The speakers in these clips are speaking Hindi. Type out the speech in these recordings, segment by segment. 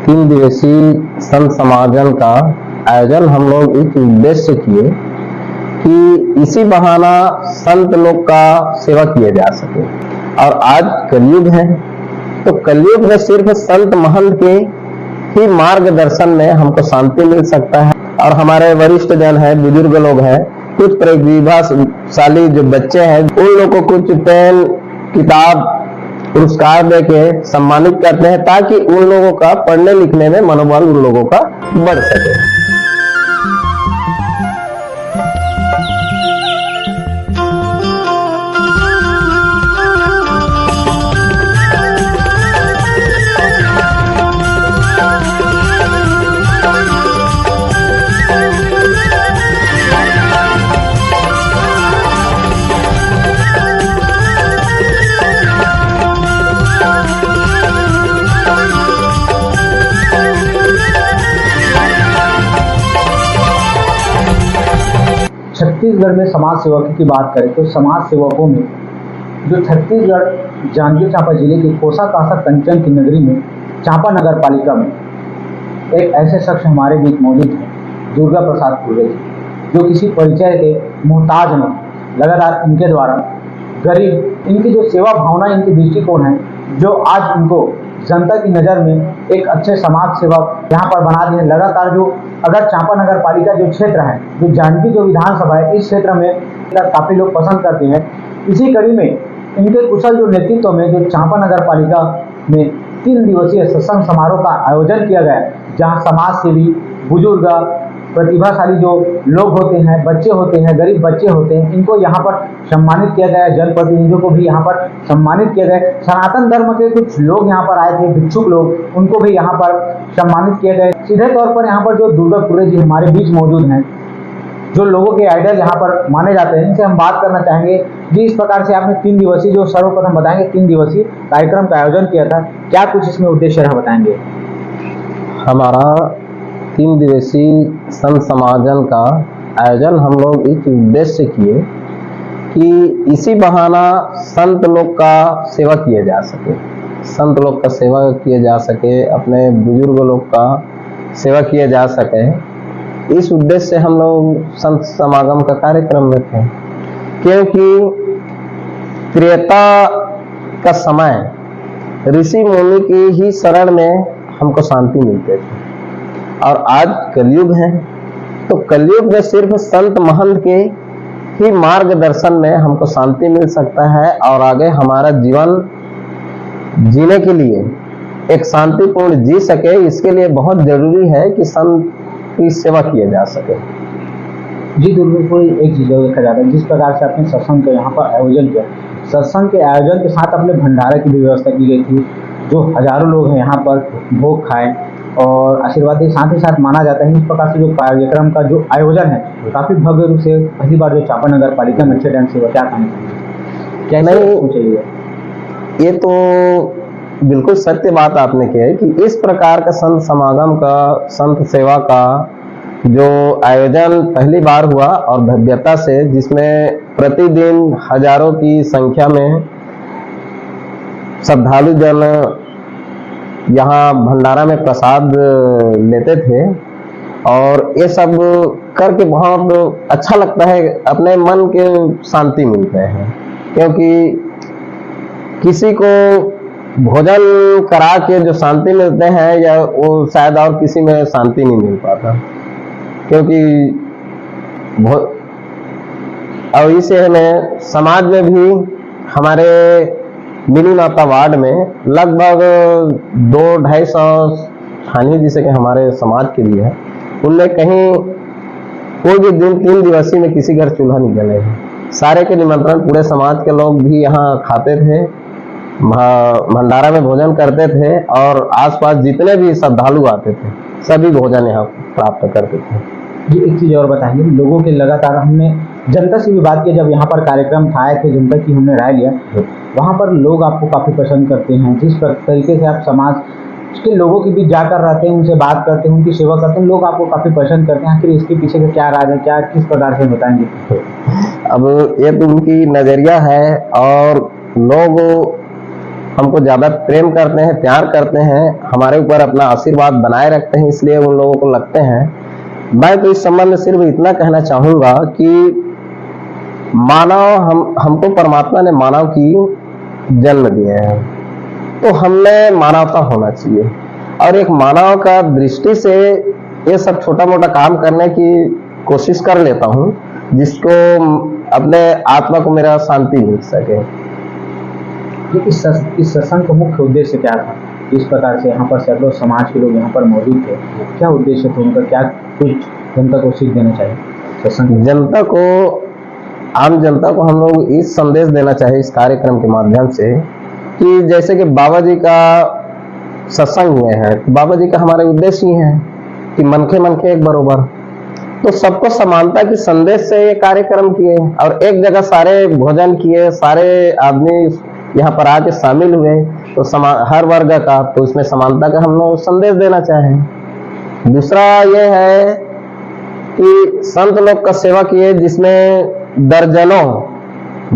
तीन दिवसीय संत समागम का आयोजन हम लोग इस उद्देश्य से किए कि इसी बहाना संत लोग का सेवा किया जा सके। और आज कलयुग है, तो कलयुग में सिर्फ संत महंत के ही मार्गदर्शन में हमको शांति मिल सकता है। और हमारे वरिष्ठ जन है, बुजुर्ग लोग हैं, कुछ प्रतिभाशाली जो बच्चे हैं, उन लोगों को कुछ पेन, किताब, पुरस्कार देके सम्मानित करते हैं ताकि उन लोगों का पढ़ने लिखने में मनोबल उन लोगों का बढ़ सके। छत्तीसगढ़ में समाज सेवकों की बात करें तो समाज सेवकों में जो छत्तीसगढ़ जांजगीर चांपा जिले के कोसा कासा कंचन की नगरी में चांपा नगर पालिका में एक ऐसे शख्स हमारे बीच मौजूद हैं, दुर्गा प्रसाद पुरे जी, जो किसी परिचय के मोहताज न, लगातार इनके द्वारा गरीब, इनकी जो सेवा भावना, इनकी दृष्टिकोण है, जो आज इनको जनता की नज़र में एक अच्छे समाज सेवक यहाँ पर बना दिए। लगातार जो अगर चांपा नगर पालिका जो क्षेत्र है, जो जांजगीर जो विधानसभा है, इस क्षेत्र में काफ़ी लोग पसंद करते हैं। इसी कड़ी में इनके कुशल जो नेतृत्व में जो चांपा नगर पालिका में 3 दिवसीय सत्संग समारोह का आयोजन किया गया, जहाँ समाज सेवी, बुजुर्ग, प्रतिभाशाली जो लोग होते हैं, बच्चे होते हैं, गरीब बच्चे होते हैं, इनको यहाँ पर सम्मानित किया गया। जनप्रतिनिधियों को भी यहाँ पर सम्मानित किया गया। सनातन धर्म के कुछ लोग यहाँ पर आए थे, भिक्षुक लोग, उनको भी यहाँ पर सम्मानित किया गया। सीधे तौर पर यहाँ पर जो दुर्गा पुरे जी हमारे बीच मौजूद हैं, जो लोगों के आइडल यहाँ पर माने जाते हैं, इनसे हम बात करना चाहेंगे जी। इस प्रकार से आपने 3 दिवसीय, जो सर्वप्रथम बताएंगे 3 दिवसीय कार्यक्रम का आयोजन किया था, क्या कुछ इसमें उद्देश्य रहा, बताएंगे? हमारा 3 दिवसीय संत समागम का आयोजन हम लोग इस उद्देश्य से किए कि इसी बहाना संत लोग का सेवा किया जा सके, संत लोग का सेवा किया जा सके, अपने बुजुर्ग लोग का सेवा किया जा सके। इस उद्देश्य से हम लोग संत समागम का कार्यक्रम रखे, क्योंकि त्रेता का समय ऋषि मुनि की ही शरण में हमको शांति मिलते थे, और आज कलयुग है, तो कलयुग में सिर्फ संत महंत के ही मार्गदर्शन में हमको शांति मिल सकता है। और आगे हमारा जीवन जीने के लिए एक शांतिपूर्ण जी सके, इसके लिए बहुत जरूरी है कि संत की सेवा किया जा सके। जी दुर्गा, एक चीज देखा जाता है, जिस प्रकार से आपने सत्संग का यहाँ पर आयोजन किया, सत्संग के आयोजन के साथ अपने भंडारा की भी व्यवस्था की गई थी, जो हजारों लोग हैं यहाँ पर भोग खाएं और आशीर्वाद के साथ ही साथ माना जाता है। इस प्रकार से जो कार्यक्रम का जो आयोजन है काफी भव्य रूप से पहली बार जो चांपा नगर पालिका में अच्छे ढंग से हुआ, क्या कहना चाहिए? क्या नहीं चाहिए? ये तो बिल्कुल सत्य बात आपने की है कि इस प्रकार का संत समागम का, संत सेवा का जो आयोजन पहली बार हुआ और भव्यता से, जिसमें प्रतिदिन हजारों की संख्या में श्रद्धालु जन यहाँ भंडारा में प्रसाद लेते थे, और ये सब करके बहुत अच्छा लगता है, अपने मन के शांति मिलते हैं। क्योंकि किसी को भोजन करा के जो शांति मिलते हैं, या वो शायद और किसी में शांति नहीं मिल पाता, क्योंकि और इसे में समाज में भी हमारे मिनी माता वार्ड में लगभग 200-250 स्थानीय जिसे कि हमारे समाज के लिए है, उनमें कहीं कोई भी दिन 3 दिवसीय में किसी घर चूल्हा नहीं जले है। सारे के निमंत्रण पूरे समाज के लोग भी यहाँ खाते थे, भंडारा में भोजन करते थे, और आसपास जितने भी श्रद्धालु आते थे सभी भोजन यहाँ प्राप्त करते थे। जी एक चीज़ और बताइए, लोगों के लगातार हमने जनता से भी बात की, जब यहाँ पर कार्यक्रम था, आए थे, जनता की हमने राय लिया, वहाँ पर लोग आपको काफ़ी पसंद करते हैं। जिस तरीके से आप समाज के लोगों के बीच जाकर रहते हैं, उनसे बात करते हैं, उनकी सेवा करते हैं, लोग आपको काफ़ी पसंद करते हैं। आखिर इसके पीछे का क्या राज है, क्या किस प्रकार से बताएंगे? अब ये तो उनकी नज़रिया है, और लोग हमको ज़्यादा प्रेम करते हैं, प्यार करते हैं, हमारे ऊपर अपना आशीर्वाद बनाए रखते हैं, इसलिए उन लोगों को लगते हैं। मैं तो इस संबंध में सिर्फ इतना कहना चाहूँगा कि मानव हमको परमात्मा ने मानव की जन्म दिए हैं, तो हमें मानवता होना चाहिए। और एक मानव का दृष्टि से ये सब छोटा मोटा काम करने की कोशिश कर लेता हूँ, जिसको अपने आत्मा को मेरा शांति मिल सके। इस सत्संग का मुख्य उद्देश्य क्या था? इस प्रकार से यहाँ पर सैकड़ों समाज के लोग यहाँ पर मौजूद थे, क्या उद्देश्य था उनका? क्या कुछ जनता को सीख देना चाहिए सत्संग? जनता को, आम जनता को हम लोग इस संदेश देना चाहिए इस कार्यक्रम के माध्यम से कि जैसे कि बाबा जी का सत्संग हुए हैं, तो बाबा जी का हमारे उद्देश्य ही है कि मनखे एक बरोबर, तो सबको समानता की संदेश से ये कार्यक्रम किए और एक जगह सारे भोजन किए, सारे आदमी यहाँ पर आके शामिल हुए, तो हर वर्ग का, तो इसमें समानता का हम लोग संदेश देना चाहें। दूसरा ये है कि संत लोग का सेवा किए, जिसमें दर्जनों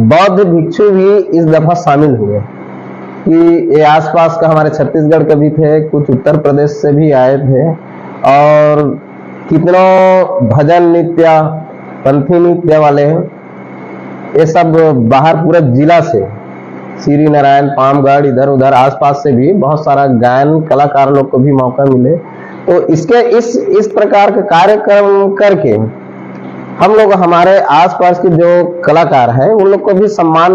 बौद्ध भिक्षु भी इस दफा शामिल हुए कि ये आसपास का हमारे छत्तीसगढ़ के भी थे, कुछ उत्तर प्रदेश से भी आए थे, और कितनों भजन नृत्य, पंथी नृत्य वाले, ये सब बाहर पूरे जिला से, श्री नारायण, पामगढ़, इधर उधर आसपास से भी बहुत सारा गायन कलाकार लोग को भी मौका मिले। तो इसके इस प्रकार के कार्यक्रम करके हम लोग हमारे आसपास के जो कलाकार हैं उन लोग को भी सम्मान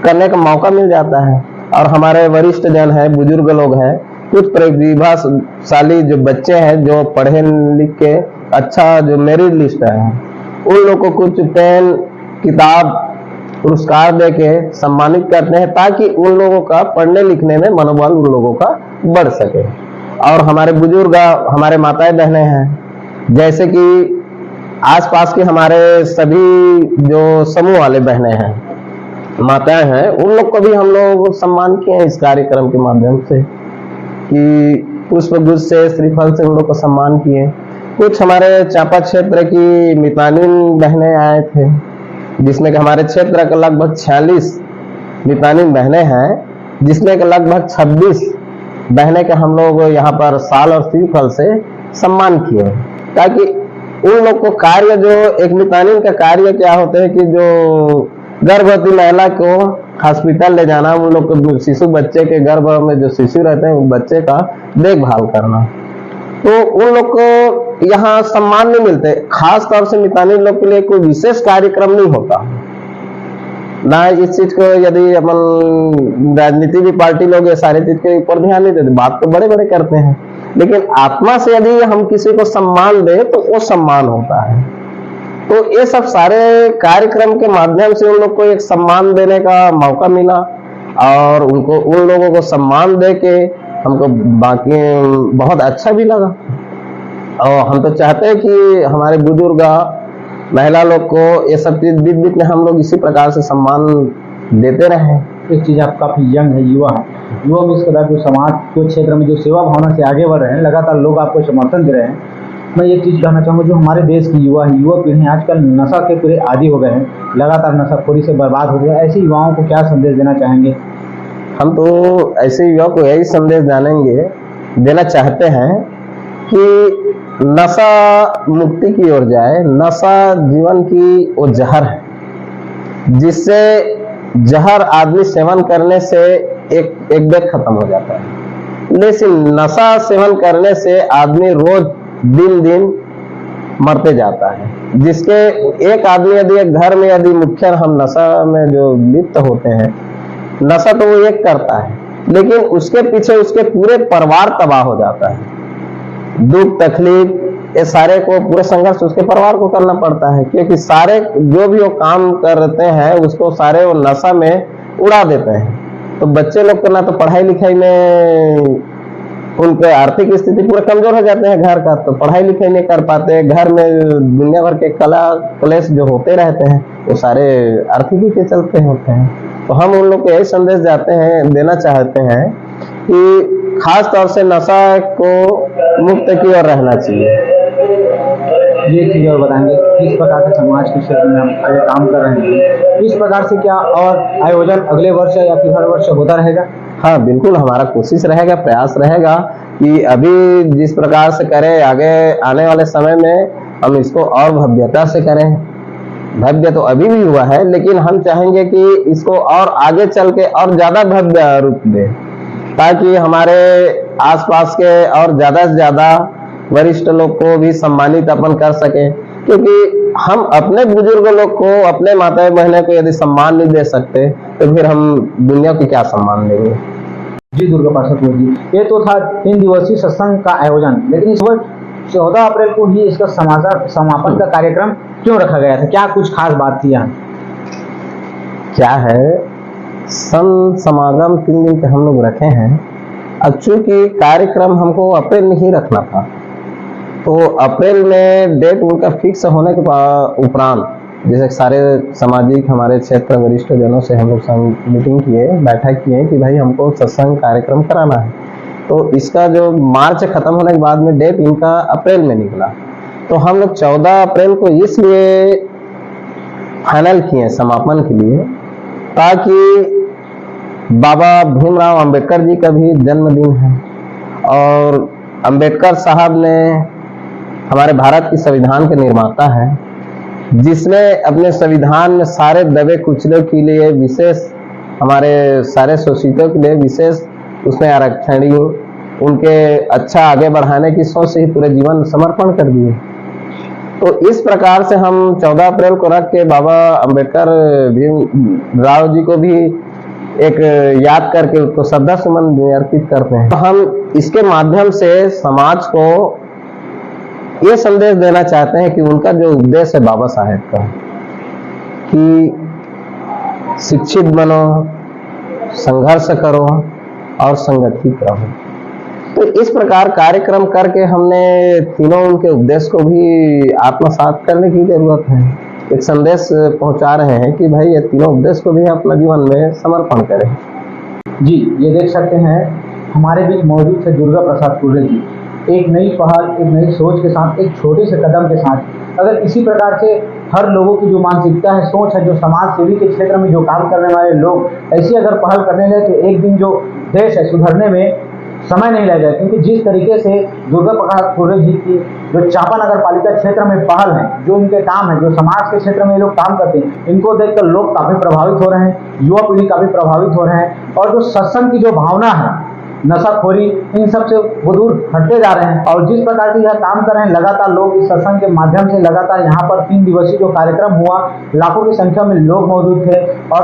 करने का मौका मिल जाता है। और हमारे वरिष्ठ जन हैं, बुजुर्ग लोग हैं, कुछ प्रतिभाशाली जो बच्चे हैं, जो पढ़े लिख के अच्छा जो मेरिट लिस्ट है, उन लोग को कुछ पेन, किताब, पुरस्कार देके सम्मानित करते हैं, ताकि उन लोगों का पढ़ने लिखने में मनोबल उन लोगों का बढ़ सके। और हमारे बुजुर्ग, हमारे माताएं बहनें हैं, जैसे कि आसपास के हमारे सभी जो समूह वाले बहनें हैं, माताएं हैं, उन लोग को भी हम लोग सम्मान किए हैं इस कार्यक्रम के माध्यम से कि पुष्प गुच्छ से, श्रीफल से उन लोग को सम्मान किए। कुछ हमारे चांपा क्षेत्र की मितानिन बहनें आए थे, जिसमें कि हमारे क्षेत्र का लगभग 46 मितानिन बहनें हैं, जिसमें कि लगभग 26 बहनें का हम लोग यहाँ पर साल और श्रीफल से सम्मान किए, ताकि उन लोग को कार्य, जो एक मितानिन का कार्य क्या होता है कि जो गर्भवती महिला को हॉस्पिटल ले जाना, उन लोग को शिशु बच्चे के गर्भ में जो शिशु रहते हैं उन बच्चे का देखभाल करना, तो उन लोग को यहाँ सम्मान नहीं मिलते। खास तौर से मितानिन लोग के लिए कोई विशेष कार्यक्रम नहीं होता ना। इस चीज को यदि अपन राजनीति की पार्टी लोग ये सारी चीज के ऊपर ध्यान नहीं देते, बात तो बड़े बड़े करते हैं, लेकिन आत्मा से यदि हम किसी को सम्मान दे तो वो सम्मान होता है। तो ये सब सारे कार्यक्रम के माध्यम से उन लोग को एक सम्मान देने का मौका मिला, और उनको, उन लोगों को सम्मान दे के हमको बाकी बहुत अच्छा भी लगा। और हम तो चाहते हैं कि हमारे बुजुर्ग, महिला लोग को ये सब चीज बीच में हम लोग इसी प्रकार से सम्मान देते रहें। एक चीज, आप काफी यंग है, युवा है, युवा में इस कदर जो समाज के क्षेत्र में जो सेवा भावना से आगे बढ़ रहे हैं, लगातार लोग आपको समर्थन दे रहे हैं। मैं एक चीज कहना चाहूँगा, जो हमारे देश की युवा पीढ़ी आजकल नशा के पूरे आदी हो गए हैं, लगातार नशाखोरी से बर्बाद हो गए, ऐसे युवाओं को क्या संदेश देना चाहेंगे? हम तो ऐसे युवाओं को यही संदेश देना चाहते हैं कि नशा मुक्ति की ओर जाए। नशा जीवन की वो जहर है, जिससे जहर आदमी सेवन करने से एक बेर खत्म हो जाता है, लेकिन नशा सेवन करने से आदमी रोज दिन मरते जाता है। जिसके एक आदमी यदि एक घर में यदि मुख्य हम नशा में जो लिप्त होते हैं, नशा तो वो एक करता है, लेकिन उसके पीछे उसके पूरे परिवार तबाह हो जाता है। दुख तकलीफ ये सारे को, पूरे संघर्ष उसके परिवार को करना पड़ता है, क्योंकि सारे जो भी वो काम करते हैं उसको सारे वो नशा में उड़ा देते हैं। तो बच्चे लोग को ना तो पढ़ाई लिखाई में, उनके आर्थिक स्थिति पूरे कमजोर हो जाते हैं घर का, तो पढ़ाई लिखाई नहीं कर पाते। घर में दुनिया भर के कला क्लेश जो होते रहते हैं वो सारे आर्थिकी के चलते होते हैं। तो हम उन लोग को यही संदेश देना चाहते हैं कि खास तौर से नशा को मुक्त की ओर रहना चाहिए। ये चीज और बताएंगे किस प्रकार से समाज के क्षेत्र में हम आगे काम कर रहे हैं, इस प्रकार से क्या और आयोजन अगले वर्ष या फिर हर वर्ष होता रहेगा? हाँ बिल्कुल, हमारा कोशिश रहेगा, प्रयास रहेगा कि अभी जिस प्रकार से करें, आगे आने वाले समय में हम इसको और भव्यता से करें। भव्य तो अभी भी हुआ है, लेकिन हम चाहेंगे कि इसको और आगे चल के और ज्यादा भव्य रूप दें, ताकि हमारे आसपास के और ज्यादा से ज्यादा वरिष्ठ लोग को भी सम्मानित अपन कर सके। क्योंकि हम अपने बुजुर्ग लोग को, अपने माता बहनों को यदि सम्मान नहीं दे सकते तो फिर हम दुनिया को क्या सम्मान देंगे। जी दुर्गा प्रसाद जी, ये तो था 3 दिवसीय सत्संग का आयोजन, लेकिन इस वर्ष 14 अप्रैल को ही इसका समापन का कार्यक्रम क्यों रखा गया था? क्या कुछ खास बात थी यहाँ? क्या है, संत समागम 3 दिन के हम लोग रखे हैं। अब चूंकि कार्यक्रम हमको अप्रैल में ही रखना था, तो अप्रैल में डेट उनका फिक्स होने के उपरांत, जैसे सारे सामाजिक हमारे क्षेत्र वरिष्ठ जनों से हम लोग मीटिंग किए, बैठक किए कि भाई हमको सत्संग कार्यक्रम कराना है। तो इसका जो मार्च खत्म होने के बाद में डेट इनका अप्रैल में निकला, तो हम लोग 14 अप्रैल को इसलिए फाइनल किए समापन के लिए, ताकि बाबा भीमराव अंबेडकर जी का भी जन्मदिन है और अंबेडकर साहब ने हमारे भारत की संविधान के निर्माता है, जिसने अपने संविधान में सारे दबे कुचले के लिए विशेष, हमारे सारे शोषितों के लिए विशेष उसने आरक्षण, उनके अच्छा आगे बढ़ाने की सोच से ही पूरे जीवन समर्पण कर दिए। तो इस प्रकार से हम 14 अप्रैल को रख के बाबा अंबेडकर भीमराव जी को भी एक याद करके उसको श्रद्धा सुमन अर्पित करते हैं। तो हम इसके माध्यम से समाज को ये संदेश देना चाहते हैं कि उनका जो उद्देश्य है बाबा साहेब का, कि शिक्षित बनो, संघर्ष करो और संगठित रहो। तो इस प्रकार कार्यक्रम करके हमने तीनों उनके उपदेश को भी आत्मसात करने की जरूरत है। एक संदेश पहुंचा रहे हैं कि भाई ये तीनों उपदेश को भी अपना जीवन में समर्पण करें। जी, ये देख सकते हैं हमारे बीच मौजूद थे दुर्गा प्रसाद कुर्रे जी। एक नई पहल, एक नई सोच के साथ, एक छोटे से कदम के साथ अगर इसी प्रकार से हर लोगों की जो मानसिकता है, सोच है, जो समाज सेवी के क्षेत्र में जो काम करने वाले लोग ऐसी अगर पहल करने लगे तो एक दिन जो देश है सुधरने में समय नहीं लगेगा। क्योंकि जिस तरीके से दुर्गा प्रसाद कुर्रे जी की जो चांपा नगर पालिका क्षेत्र में पहल है, जो इनके काम है, जो समाज के क्षेत्र में ये लोग काम करते हैं, इनको देखकर लोग काफी प्रभावित हो रहे हैं, युवा पीढ़ी काफी प्रभावित हो रहे हैं। और जो सत्संग की जो भावना है, नशाखोरी, इन सब से वो दूर हटते जा रहे हैं। और जिस प्रकार से यह काम कर रहे हैं, लगातार लोग इस सत्संग के माध्यम से लगातार यहाँ पर 3 दिवसीय जो कार्यक्रम हुआ, लाखों की संख्या में लोग मौजूद थे और